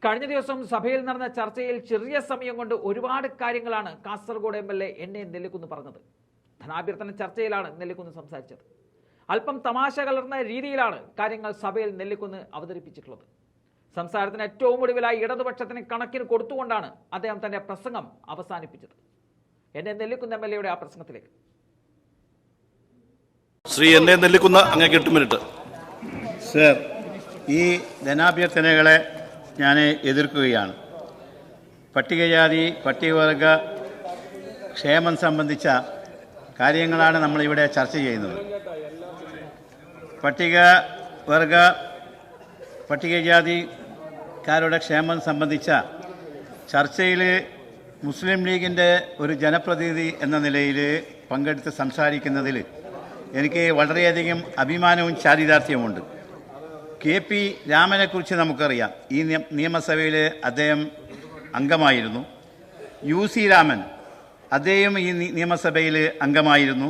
കഴിഞ്ഞ ദിവസം സഭയിൽ നടന്ന ചർച്ചയിൽ ചെറിയ സമയം കൊണ്ട് ഒരുപാട് കാര്യങ്ങളാണ് കാസർഗോഡ് എംഎൽഎ എന്നെ നെല്ലിക്കുന്ന് പറഞ്ഞത്. ധനാഭ്യർത്ഥന ചർച്ചയിലാണ് നെല്ലിക്കുന്ന് സംസാരിച്ചത്. അല്പം തമാശ കലർന്ന രീതിയിലാണ് കാര്യങ്ങൾ സഭയിൽ നെല്ലിക്കുന്ന് അവതരിപ്പിച്ചിട്ടുള്ളത്. സംസാരത്തിന് ഏറ്റവും ഒടുവിലായി ഇടതുപക്ഷത്തിന് കണക്കിന് കൊടുത്തുകൊണ്ടാണ് അദ്ദേഹം തന്റെ പ്രസംഗം അവസാനിപ്പിച്ചത്. എന്നെ നെല്ലിക്കുന്ന് എംഎൽഎയുടെ ആ പ്രസംഗത്തിലേക്ക്. ശ്രീ എന്നെ നെല്ലിക്കുന്ന് അങ്ങേക്ക് 8 മിനിറ്റ്. സർ, ഈ ധനാഭ്യർത്ഥനകളെ ഞാൻ എതിർക്കുകയാണ്. പട്ടികജാതി പട്ടികവർഗ ക്ഷേമം സംബന്ധിച്ച കാര്യങ്ങളാണ് നമ്മളിവിടെ ചർച്ച ചെയ്യുന്നത്. പട്ടികജാതിക്കാരുടെ ക്ഷേമം സംബന്ധിച്ച ചർച്ചയിൽ മുസ്ലിം ലീഗിൻ്റെ ഒരു ജനപ്രതിനിധി എന്ന നിലയിൽ പങ്കെടുത്ത് സംസാരിക്കുന്നതിൽ എനിക്ക് വളരെയധികം അഭിമാനവും ചാരിതാർത്ഥ്യമുണ്ട്. KP രാമനെക്കുറിച്ച് നമുക്കറിയാം. ഈ നിയമസഭയിൽ അദ്ദേഹം അംഗമായിരുന്നു. UC രാമൻ അദ്ദേഹം ഈ നിയമസഭയിൽ അംഗമായിരുന്നു.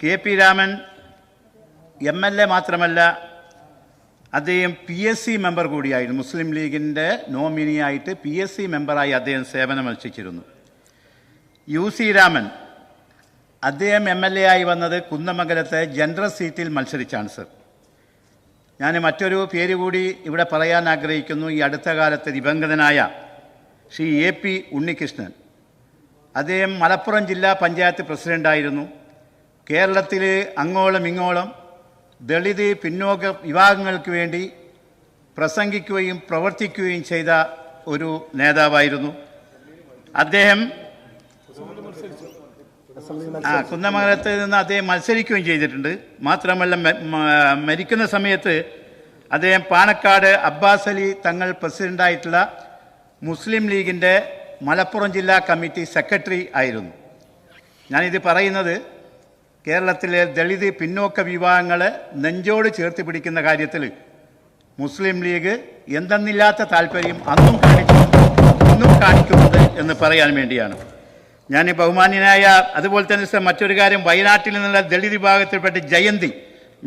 KP രാമൻ MLA മാത്രമല്ല, അദ്ദേഹം PSC മെമ്പർ കൂടിയായിരുന്നു. മുസ്ലിം ലീഗിൻ്റെ നോമിനിയായിട്ട് PSC മെമ്പറായി അദ്ദേഹം സേവനമനുഷ്ഠിച്ചിരുന്നു. UC രാമൻ അദ്ദേഹം MLA ആയി വന്നത് കുന്നമംഗലത്തെ ജനറൽ സീറ്റിൽ മത്സരിച്ചാണ്. സർ, ഞാൻ മറ്റൊരു പേര് കൂടി ഇവിടെ പറയാൻ ആഗ്രഹിക്കുന്നു. ഈ അടുത്ത കാലത്ത് ദിവംഗതനായ ശ്രീ AP ഉണ്ണികൃഷ്ണൻ, അദ്ദേഹം മലപ്പുറം ജില്ലാ പഞ്ചായത്ത് പ്രസിഡൻ്റായിരുന്നു. കേരളത്തിൽ അങ്ങോളം ഇങ്ങോളം ദളിത് പിന്നോക്ക വിഭാഗങ്ങൾക്ക് വേണ്ടി പ്രസംഗിക്കുകയും പ്രവർത്തിക്കുകയും ചെയ്ത ഒരു നേതാവായിരുന്നു അദ്ദേഹം. കുന്നമംഗലത്ത് നിന്ന് അദ്ദേഹം മത്സരിക്കുകയും ചെയ്തിട്ടുണ്ട്. മാത്രമല്ല, മരിക്കുന്ന സമയത്ത് അദ്ദേഹം പാണക്കാട് അബ്ബാസ് അലി തങ്ങൾ പ്രസിഡൻ്റായിട്ടുള്ള മുസ്ലിം ലീഗിൻ്റെ മലപ്പുറം ജില്ലാ കമ്മിറ്റി സെക്രട്ടറി ആയിരുന്നു. ഞാനിത് പറയുന്നത് കേരളത്തിലെ ദളിത് പിന്നോക്ക വിഭാഗങ്ങളെ നെഞ്ചോട് ചേർത്ത് പിടിക്കുന്ന കാര്യത്തിൽ മുസ്ലിം ലീഗ് എന്തെന്നില്ലാത്ത താല്പര്യം അന്നും കാണിക്കുന്നത് എന്ന് പറയാൻ വേണ്ടിയാണ്. ഞാൻ ബഹുമാന്യനായ, അതുപോലെ തന്നെ മറ്റൊരു കാര്യം, വയനാട്ടിൽ നിന്നുള്ള ദളിത് വിഭാഗത്തിൽപ്പെട്ട ജയന്തി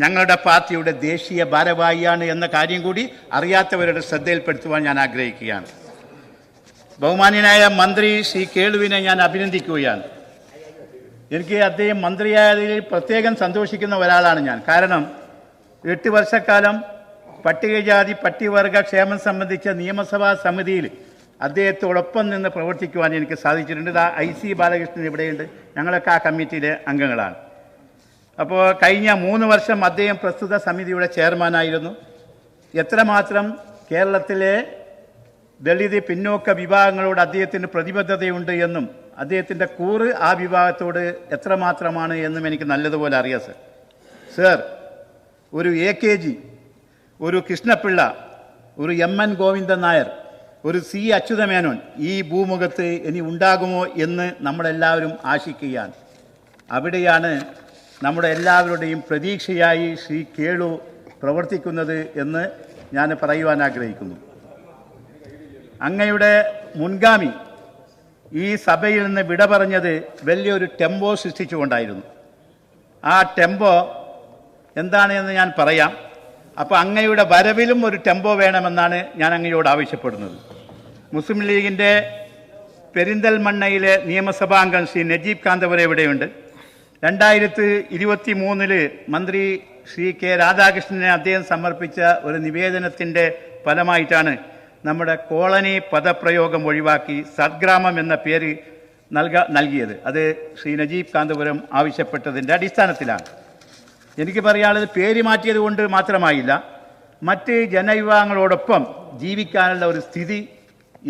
ഞങ്ങളുടെ പാർട്ടിയുടെ ദേശീയ ഭാരവാഹിയാണ് എന്ന കാര്യം കൂടി അറിയാത്തവരുടെ ശ്രദ്ധയിൽപ്പെടുത്തുവാൻ ഞാൻ ആഗ്രഹിക്കുകയാണ്. ബഹുമാന്യനായ മന്ത്രി ശ്രീ കേളുവിനെ ഞാൻ അഭിനന്ദിക്കുകയാണ്. എനിക്ക് അദ്ദേഹം മന്ത്രിയായതിൽ പ്രത്യേകം സന്തോഷിക്കുന്ന ഒരാളാണ് ഞാൻ. കാരണം 8 വർഷക്കാലം പട്ടികജാതി പട്ടികവർഗ ക്ഷേമം സംബന്ധിച്ച നിയമസഭാ സമിതിയിൽ അദ്ദേഹത്തോടൊപ്പം നിന്ന് പ്രവർത്തിക്കുവാൻ എനിക്ക് സാധിച്ചിട്ടുണ്ട്. IC ബാലകൃഷ്ണൻ ഇവിടെയുണ്ട്. ഞങ്ങളൊക്കെ ആ കമ്മിറ്റിയിലെ അംഗങ്ങളാണ്. അപ്പോൾ കഴിഞ്ഞ 3 വർഷം അദ്ദേഹം പ്രസ്തുത സമിതിയുടെ ചെയർമാനായിരുന്നു. എത്രമാത്രം കേരളത്തിലെ ദളിത് പിന്നോക്ക വിഭാഗങ്ങളോട് അദ്ദേഹത്തിന് പ്രതിബദ്ധതയുണ്ട് എന്നും അദ്ദേഹത്തിൻ്റെ കൂറ് ആ വിഭാഗത്തോട് എത്രമാത്രമാണ് എന്നും എനിക്ക് നല്ലതുപോലെ അറിയാം. സർ, ഒരു AKG, ഒരു കൃഷ്ണപിള്ള, ഒരു MN ഗോവിന്ദൻ നായർ, ഒരു C അച്യുതമേനോൻ ഈ ഭൂമുഖത്ത് ഇനി ഉണ്ടാകുമോ എന്ന് നമ്മളെല്ലാവരും ആശിക്കുകയാണ്. അവിടെയാണ് നമ്മുടെ എല്ലാവരുടെയും പ്രതീക്ഷയായി ശ്രീ കേളു പ്രവർത്തിക്കുന്നത് എന്ന് ഞാൻ പറയുവാൻ ആഗ്രഹിക്കുന്നു. അങ്ങയുടെ മുൻഗാമി ഈ സഭയിൽ നിന്ന് വിട പറഞ്ഞത് വലിയൊരു ടെമ്പോ സൃഷ്ടിച്ചുകൊണ്ടായിരുന്നു. ആ ടെമ്പോ എന്താണ് എന്ന് ഞാൻ പറയാം. അപ്പോൾ അങ്ങയുടെ വരവിലും ഒരു ടെമ്പോ വേണമെന്നാണ് ഞാൻ അങ്ങയോട് ആവശ്യപ്പെടുന്നത്. മുസ്ലിം ലീഗിൻ്റെ പെരിന്തൽമണ്ണയിലെ നിയമസഭാംഗം ശ്രീ നജീബ് കാന്തപുര ഇവിടെയുണ്ട്. 2023 മന്ത്രി ശ്രീ K രാധാകൃഷ്ണനെ അദ്ദേഹം സമർപ്പിച്ച ഒരു നിവേദനത്തിൻ്റെ ഫലമായിട്ടാണ് നമ്മുടെ കോളനി പദപ്രയോഗം ഒഴിവാക്കി സദ്ഗ്രാമം എന്ന പേര് നൽകിയത്. അത് ശ്രീ നജീബ് കാന്തപുരം ആവശ്യപ്പെട്ടതിൻ്റെ അടിസ്ഥാനത്തിലാണ്. എനിക്ക് പറയാനുള്ളത്, പേര് മാറ്റിയത് കൊണ്ട് മാത്രമായില്ല, മറ്റ് ജനവിഭാഗങ്ങളോടൊപ്പം ജീവിക്കാനുള്ള ഒരു സ്ഥിതി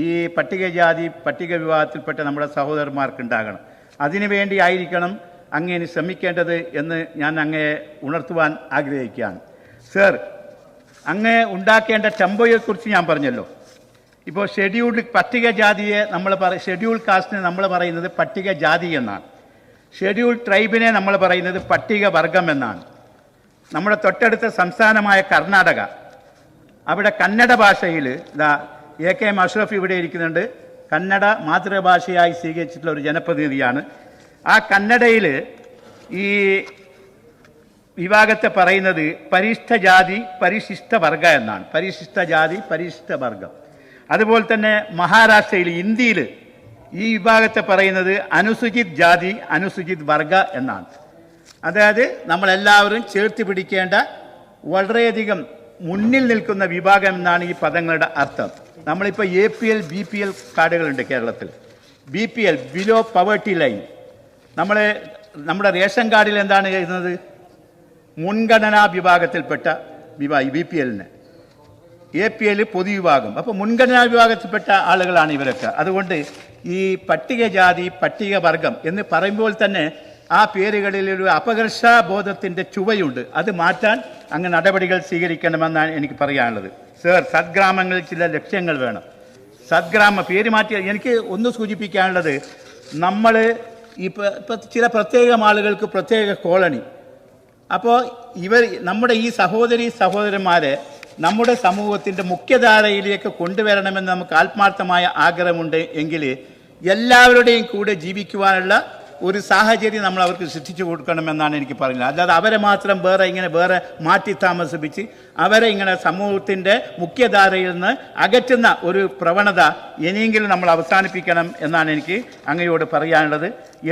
ഈ പട്ടികജാതി പട്ടിക വിഭാഗത്തിൽപ്പെട്ട നമ്മുടെ സഹോദരന്മാർക്കുണ്ടാകണം. അതിനുവേണ്ടി ആയിരിക്കണം അങ്ങേന് ശ്രമിക്കേണ്ടത് എന്ന് ഞാൻ അങ്ങയെ ഉണർത്തുവാൻ ആഗ്രഹിക്കുകയാണ്. സർ, അങ്ങ് ഉണ്ടാക്കേണ്ട ടെമ്പോയെക്കുറിച്ച് ഞാൻ പറഞ്ഞല്ലോ. ഇപ്പോൾ ഷെഡ്യൂൾഡ് പട്ടികജാതിയെ ഷെഡ്യൂൾ കാസ്റ്റിനെ നമ്മൾ പറയുന്നത് പട്ടികജാതി എന്നാണ്. ഷെഡ്യൂൾ ട്രൈബിനെ നമ്മൾ പറയുന്നത് പട്ടികവർഗം എന്നാണ്. നമ്മുടെ തൊട്ടടുത്ത സംസ്ഥാനമായ കർണാടക, അവിടെ കന്നഡ ഭാഷയിൽ AK അഷ്റഫ് ഇവിടെ ഇരിക്കുന്നുണ്ട്. കന്നഡ മാതൃഭാഷയായി സ്വീകരിച്ചിട്ടുള്ള ഒരു ജനപ്രതിനിധിയാണ്. ആ കന്നഡയിൽ ഈ വിഭാഗത്തെ പറയുന്നത് പരിശിഷ്ട ജാതി പരിശിഷ്ട വർഗ എന്നാണ്. പരിശിഷ്ട ജാതി പരിശിഷ്ട വർഗം. അതുപോലെ തന്നെ മഹാരാഷ്ട്രയിൽ ഇന്ത്യയിൽ ഈ വിഭാഗത്തെ പറയുന്നത് അനുസൂചിത് ജാതി അനുസൂചിത് വർഗ എന്നാണ്. അതായത് നമ്മളെല്ലാവരും ചേർത്ത് പിടിക്കേണ്ട വളരെയധികം മുന്നിൽ നിൽക്കുന്ന വിഭാഗം എന്നാണ് ഈ പദങ്ങളുടെ അർത്ഥം. നമ്മളിപ്പോൾ APL BPL കാർഡുകളുണ്ട് കേരളത്തിൽ. BPL below poverty line. നമ്മുടെ റേഷൻ കാർഡിൽ എന്താണ് എഴുതുന്നത്? മുൻഗണനാ വിഭാഗത്തിൽപ്പെട്ട BPLന്. APL പൊതുവിഭാഗം. അപ്പോൾ മുൻഗണനാ വിഭാഗത്തിൽപ്പെട്ട ആളുകളാണ് ഇവരൊക്കെ. അതുകൊണ്ട് ഈ പട്ടികജാതി പട്ടികവർഗം എന്ന് പറയുമ്പോൾ തന്നെ ആ പേരുകളിൽ ഒരു അപകർഷബോധത്തിൻ്റെ ചുവയുണ്ട്. അത് മാറ്റാൻ അങ്ങ് നടപടികൾ സ്വീകരിക്കണമെന്നാണ് എനിക്ക് പറയാനുള്ളത്. സർ, സദ്ഗ്രാമങ്ങളിൽ ചില ലക്ഷ്യങ്ങൾ വേണം. സദ്ഗ്രാമ പേര് മാറ്റി എനിക്ക് ഒന്ന് സൂചിപ്പിക്കാനുള്ളത്, നമ്മൾ ഇപ്പോൾ ചില പ്രത്യേകം ആളുകൾക്ക് പ്രത്യേക കോളനി. അപ്പോൾ നമ്മുടെ ഈ സഹോദരന്മാരെ നമ്മുടെ സമൂഹത്തിൻ്റെ മുഖ്യധാരയിലേക്ക് കൊണ്ടുവരണമെന്ന് നമുക്ക് ആത്മാർത്ഥമായ ആഗ്രഹമുണ്ട് എങ്കിൽ എല്ലാവരുടെയും കൂടെ ജീവിക്കുവാനുള്ള ഒരു സാഹചര്യം നമ്മൾ അവർക്ക് സൃഷ്ടിച്ചു കൊടുക്കണമെന്നാണ് എനിക്ക് പറയുന്നത്. അല്ലാതെ അവരെ മാത്രം വേറെ മാറ്റി താമസിപ്പിച്ച് അവരെ ഇങ്ങനെ സമൂഹത്തിൻ്റെ മുഖ്യധാരയിൽ നിന്ന് അകറ്റുന്ന ഒരു പ്രവണത ഇനിയെങ്കിലും നമ്മൾ അവസാനിപ്പിക്കണം എന്നാണ് എനിക്ക് അങ്ങയോട് പറയാനുള്ളത്.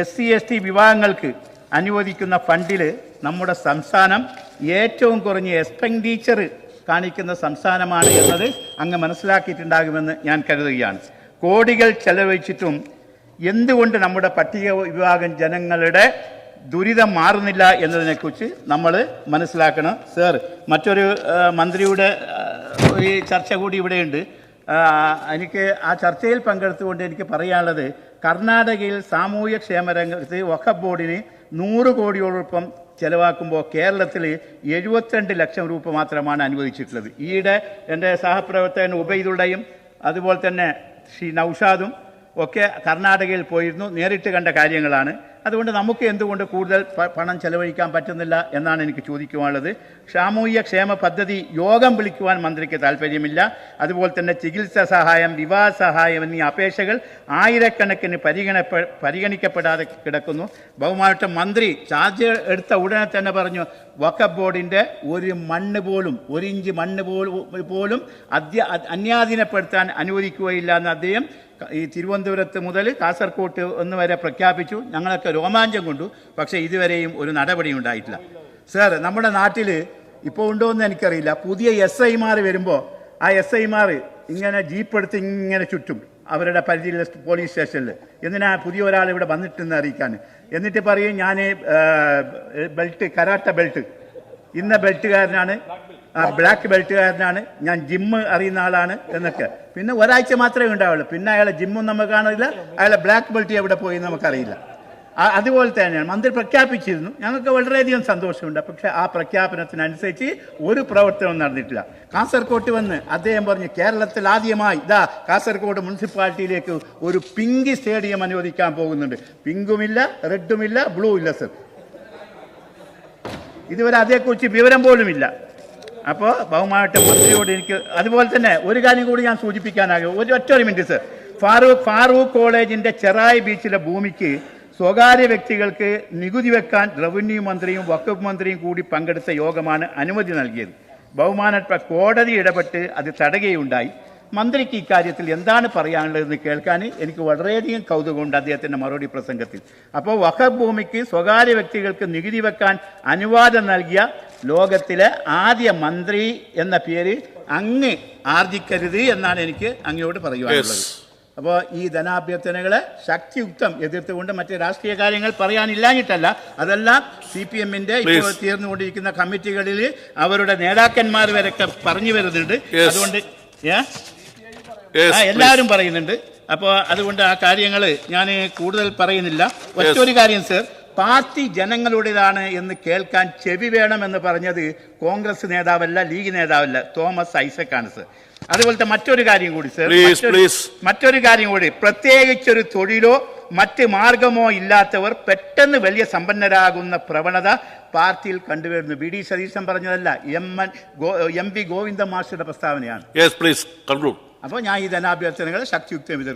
SC/ST വിഭാഗങ്ങൾക്ക് അനുവദിക്കുന്ന ഫണ്ടിൽ നമ്മുടെ സംസ്ഥാനം ഏറ്റവും കുറഞ്ഞ എക്സ്പെൻഡിച്ചർ കാണിക്കുന്ന സംസ്ഥാനമാണ് എന്നത് അങ്ങ് മനസ്സിലാക്കിയിട്ടുണ്ടാകുമെന്ന് ഞാൻ കരുതുകയാണ്. കോടികൾ ചെലവഴിച്ചിട്ടും എന്തുകൊണ്ട് നമ്മുടെ പട്ടിക വിഭാഗം ജനങ്ങളുടെ ദുരിതം മാറുന്നില്ല എന്നതിനെക്കുറിച്ച് നമ്മൾ മനസ്സിലാക്കണം. സർ, മറ്റൊരു മന്ത്രിയുടെ ഒരു ചർച്ച കൂടി ഇവിടെയുണ്ട്. എനിക്ക് ആ ചർച്ചയിൽ പങ്കെടുത്തുകൊണ്ട് എനിക്ക് പറയാനുള്ളത്, കർണാടകയിൽ സാമൂഹ്യക്ഷേമ രംഗത്ത് വഖഫ് ബോർഡിന് 100 കോടിയോടൊപ്പം ചെലവാക്കുമ്പോൾ കേരളത്തിൽ 72 ലക്ഷം രൂപ മാത്രമാണ് അനുവദിച്ചിട്ടുള്ളത്. ഈയിടെ എൻ്റെ സഹപ്രവർത്തകൻ ഉബൈദുള്ളയും അതുപോലെ തന്നെ ശ്രീ നൌഷാദും ഒക്കെ കർണാടകയിൽ പോയിരുന്നു, നേരിട്ട് കണ്ട കാര്യങ്ങളാണ്. അതുകൊണ്ട് നമുക്ക് എന്തുകൊണ്ട് കൂടുതൽ പണം ചെലവഴിക്കാൻ പറ്റുന്നില്ല എന്നാണ് എനിക്ക് ചോദിക്കുവാനുള്ളത്. സാമൂഹ്യ ക്ഷേമ പദ്ധതി യോഗം വിളിക്കുവാൻ മന്ത്രിക്ക് താല്പര്യമില്ല. അതുപോലെ തന്നെ ചികിത്സാ സഹായം, വിവാഹ സഹായം എന്നീ അപേക്ഷകൾ ആയിരക്കണക്കിന് പരിഗണിക്കപ്പെടാതെ കിടക്കുന്നു. ബഹുമാനപ്പെട്ട മന്ത്രി ചാർജ് എടുത്ത ഉടനെ തന്നെ പറഞ്ഞു, വഖഫ് ബോർഡിൻ്റെ ഒരു ഇഞ്ച് മണ്ണ് പോലും അന്യാധീനപ്പെടുത്താൻ അനുവദിക്കുകയില്ല എന്ന് അദ്ദേഹം ഈ തിരുവനന്തപുരത്ത് മുതൽ കാസർകോട്ട് ഒന്ന് വരെ പ്രഖ്യാപിച്ചു. ഞങ്ങളൊക്കെ രോമാഞ്ചം കൊണ്ടു. പക്ഷേ ഇതുവരെയും ഒരു നടപടി ഉണ്ടായിട്ടില്ല. സർ, നമ്മുടെ നാട്ടിൽ ഇപ്പോൾ ഉണ്ടോ എന്ന് എനിക്കറിയില്ല, പുതിയ SIമാർ വരുമ്പോൾ ആ SIമാർ ഇങ്ങനെ ജീപ്പെടുത്ത് ഇങ്ങനെ ചുറ്റും അവരുടെ പരിധിയിലെ പോലീസ് സ്റ്റേഷനിൽ. എന്തിനാ പുതിയ ഒരാൾ ഇവിടെ വന്നിട്ടെന്ന് അറിയിക്കാൻ. എന്നിട്ട് പറയും, ഞാൻ കരാട്ട ബെൽറ്റ് ഇന്ന ബെൽറ്റുകാരനാണ്, ബ്ലാക്ക് ബെൽറ്റുകാരനാണ്, ഞാൻ ജിമ്മ് അറിയുന്ന ആളാണ് എന്നൊക്കെ. പിന്നെ ഒരാഴ്ച മാത്രമേ ഉണ്ടാവുള്ളൂ. പിന്നെ അയാളെ ജിമ്മും നമുക്ക് കാണില്ല, അയാളെ ബ്ലാക്ക് ബെൽറ്റ് എവിടെ പോയി നമുക്കറിയില്ല. അതുപോലെ തന്നെയാണ് മന്ത്രി പ്രഖ്യാപിച്ചിരുന്നു. ഞങ്ങൾക്ക് വളരെയധികം സന്തോഷമുണ്ട്. പക്ഷേ ആ പ്രഖ്യാപനത്തിനനുസരിച്ച് ഒരു പ്രവർത്തനവും നടന്നിട്ടില്ല. കാസർകോട്ട് വന്ന് അദ്ദേഹം പറഞ്ഞു, കേരളത്തിൽ ആദ്യമായി കാസർകോട് മുനിസിപ്പാലിറ്റിയിലേക്ക് ഒരു പിങ്ക് സ്റ്റേഡിയം അനുവദിക്കാൻ പോകുന്നുണ്ട്. പിങ്കുമില്ല, റെഡുമില്ല, ബ്ലൂ ഇല്ല. സർ, ഇതുവരെ അതേക്കുറിച്ച് വിവരം പോലുമില്ല. അപ്പോൾ ബഹുമാനപ്പെട്ട മന്ത്രിയോട് എനിക്ക് അതുപോലെ തന്നെ ഒരു കാര്യം കൂടി ഞാൻ സൂചിപ്പിക്കാനാകും. ഒറ്റൊരു മിനിറ്റ് സർ. ഫാറൂഖ് കോളേജിൻ്റെ ചെറായി ബീച്ചിലെ ഭൂമിക്ക് സ്വകാര്യ വ്യക്തികൾക്ക് നികുതി വെക്കാൻ റവന്യൂ മന്ത്രിയും വഖഫ് മന്ത്രിയും കൂടി പങ്കെടുത്ത യോഗമാണ് അനുമതി നൽകിയത്. ബഹുമാനപ്പെട്ട കോടതി ഇടപെട്ട് അത് തടയുകയുണ്ടായി. മന്ത്രിക്ക് ഇക്കാര്യത്തിൽ എന്താണ് പറയാനുള്ളതെന്ന് കേൾക്കാൻ എനിക്ക് വളരെയധികം കൗതുകമുണ്ട് അദ്ദേഹത്തിൻ്റെ മറുപടി പ്രസംഗത്തിൽ. അപ്പോൾ വഖഫ് ഭൂമിക്ക് സ്വകാര്യ വ്യക്തികൾക്ക് നികുതി വെക്കാൻ അനുവാദം നൽകിയ ലോകത്തിലെ ആദ്യ മന്ത്രി എന്ന പേര് അങ്ങ് ആർജിക്കരുത് എന്നാണ് എനിക്ക് അങ്ങയോട് പറയുവാനുള്ളത്. അപ്പോൾ ഈ ധനാഭ്യർത്ഥനകളെ ശക്തിയുക്തം എതിർത്തുകൊണ്ട് മറ്റ് രാഷ്ട്രീയ കാര്യങ്ങൾ പറയാനില്ലാഞ്ഞിട്ടല്ല, അതെല്ലാം CPMന്റെ ഇപ്പോൾ തീർന്നുകൊണ്ടിരിക്കുന്ന കമ്മിറ്റികളിൽ അവരുടെ നേതാക്കന്മാർ വരെയൊക്കെ പറഞ്ഞു വരുന്നുണ്ട്. അതുകൊണ്ട് എല്ലാവരും പറയുന്നുണ്ട്. അപ്പോൾ അതുകൊണ്ട് ആ കാര്യങ്ങൾ ഞാൻ കൂടുതൽ പറയുന്നില്ല. ഒറ്റൊരു കാര്യം സർ, പാർട്ടി ജനങ്ങളുടേതാണ് എന്ന് കേൾക്കാൻ ചെവി വേണമെന്ന് പറഞ്ഞത് കോൺഗ്രസ് നേതാവല്ല, ലീഗ് നേതാവല്ല, തോമസ് ഐസക്കാണ് സർ. അതുപോലത്തെ മറ്റൊരു കാര്യം കൂടി സർ, മറ്റൊരു കാര്യം കൂടി, പ്രത്യേകിച്ചൊരു തൊഴിലോ മറ്റ് മാർഗമോ ഇല്ലാത്തവർ പെട്ടെന്ന് വലിയ സമ്പന്നരാകുന്ന പ്രവണത പാർട്ടിയിൽ കണ്ടുവരുന്നു. VD സതീശൻ പറഞ്ഞതല്ല, MP ഗോവിന്ദ മാസ്റ്ററുടെ പ്രസ്താവനയാണ്. അപ്പോൾ ഞാൻ ഈ ധനാഭ്യർത്ഥനകളെ ശക്തിയുക്തം എതിർക്കും.